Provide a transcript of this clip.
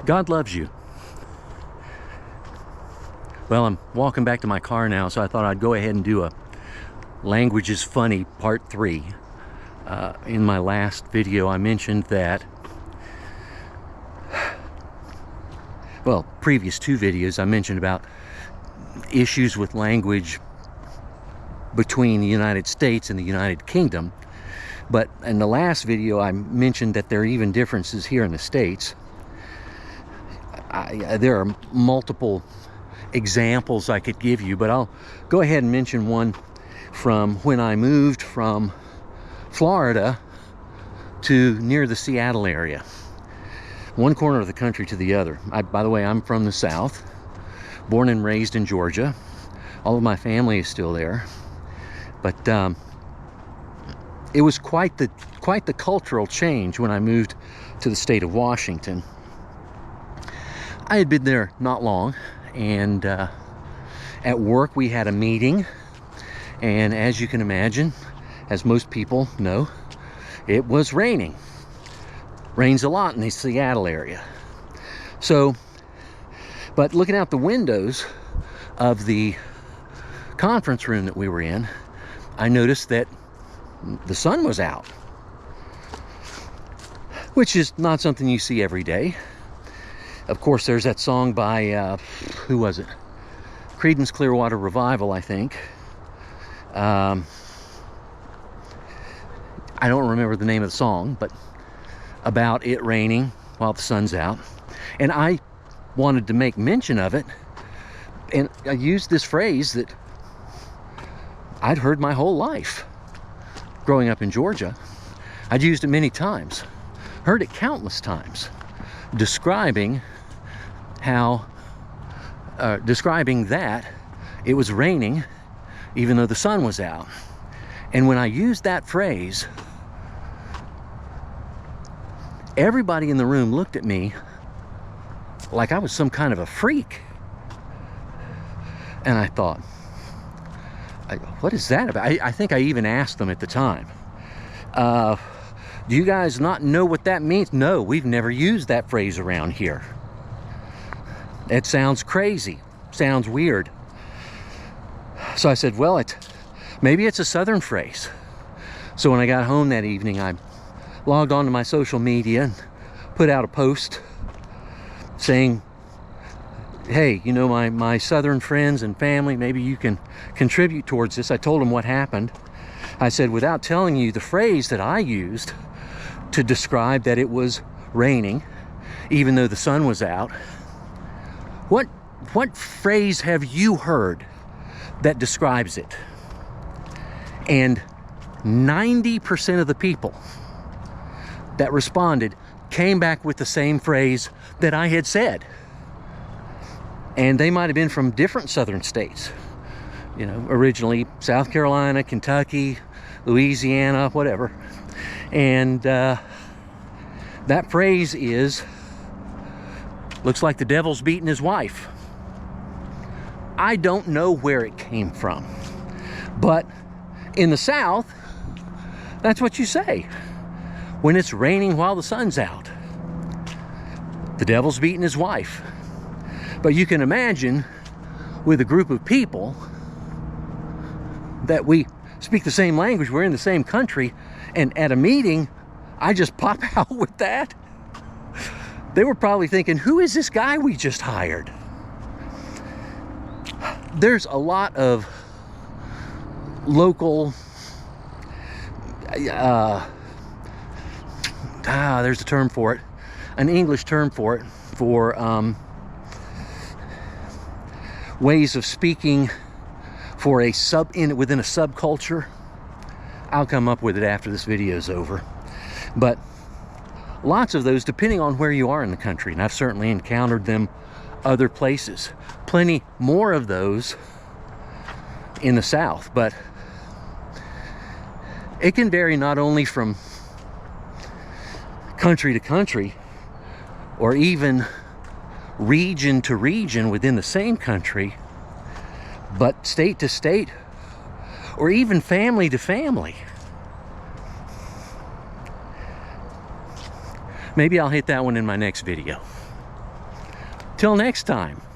God loves you. Well, I'm walking back to my car now, so I thought I'd go ahead and do a Language is Funny Part 3. In my last video, I mentioned that, well, previous two videos, I mentioned about issues with language between the United States and the United Kingdom. But in the last video, I mentioned that there are even differences here in the States. There are multiple examples I could give you, but I'll go ahead and mention one from when I moved from Florida to near the Seattle area. One corner of the country to the other. By the way, I'm from the South, born and raised in Georgia. All of my family is still there. But it was quite the cultural change when I moved to the state of Washington. I had been there not long, and at work we had a meeting, and as you can imagine, as most people know, it was raining. Rains a lot in the Seattle area. So, but looking out the windows of the conference room that we were in, I noticed that the sun was out, which is not something you see every day. Of course, there's that song by, who was it? Creedence Clearwater Revival, I think. I don't remember the name of the song, but about it raining while the sun's out. And I wanted to make mention of it, and I used this phrase that I'd heard my whole life growing up in Georgia. I'd used it many times, heard it countless times, describing that it was raining even though the sun was out. And when I used that phrase, everybody in the room looked at me like I was some kind of a freak. And I thought, what is that about? I think I even asked them at the time, do you guys not know what that means? No, we've never used that phrase around here. It sounds crazy, sounds weird. So I said, well, maybe it's a Southern phrase. So when I got home that evening, I logged on to my social media and put out a post saying, hey, you know, my Southern friends and family, maybe you can contribute towards this. I told them what happened. I said, without telling you the phrase that I used to describe that it was raining, even though the sun was out, what phrase have you heard that describes it? And 90% of the people that responded came back with the same phrase that I had said. And they might have been from different southern states. You know, originally South Carolina, Kentucky, Louisiana, whatever. And that phrase is, looks like the devil's beating his wife. I don't know where it came from, but in the South, that's what you say when it's raining while the sun's out. The devil's beating his wife. But you can imagine with a group of people that we speak the same language, we're in the same country, and at a meeting, I just pop out with that. They were probably thinking, who is this guy we just hired? There's a lot of local, there's a term for it, an English term for it, for ways of speaking for a within a subculture. I'll come up with it after this video is over. But lots of those, depending on where you are in the country, and I've certainly encountered them other places. Plenty more of those in the South, but it can vary not only from country to country, or even region to region within the same country, but state to state, or even family to family. Maybe I'll hit that one in my next video. Till next time.